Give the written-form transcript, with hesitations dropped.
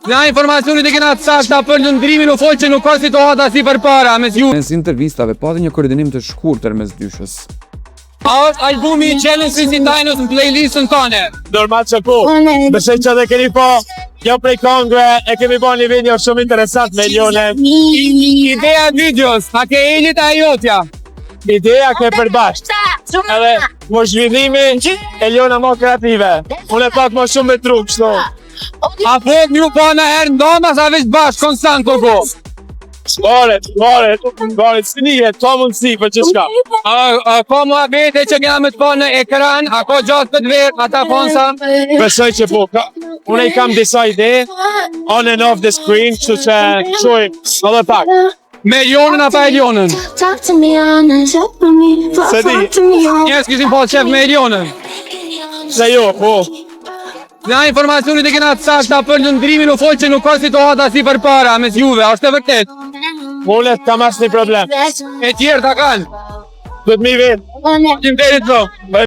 Nga informacionit e kena të sakta për lëndrimin u folë që nuk ka situata si përpara mes Juve. Mes intervistave pati një koordinim të shkurtër mes dyshës. A është albumi i Chelsea si tajnës në playlistën tone? Normal që po. Besoj që dhe keni po, jo prej kongve, e kemi bo një video shumë interesant me Elione. Ideja e videos, a ke Elit a jotja? Ideja ke përbasht. Edhe, më zhvillimi, Eliona më kreative. Unë e pak më shumë me trup, shto. A fot një pa në herë ndoma sa veç bashkë, konstant kërko? Goret, së nije, to mundësi për që shka. A ka mua vete që kena me të pa në ekran, a ka gjatë për të verë, ata fonsa? Besoj që po, unë i kam disa ide, on and off the screen, që që shuj, edhe pak. Me Elionën a pa Elionën? Se di, Njerës kishim pas qef me Elionën. se jo, po. Nga informacionit e kena të sakta për lëndrimin u folë që nuk ka situata si përpara mes Juve, është e vërtet? Unë kam asë një problem. E tjerë ta kanë. Dhëtë mi vetë. Faleminderit bro.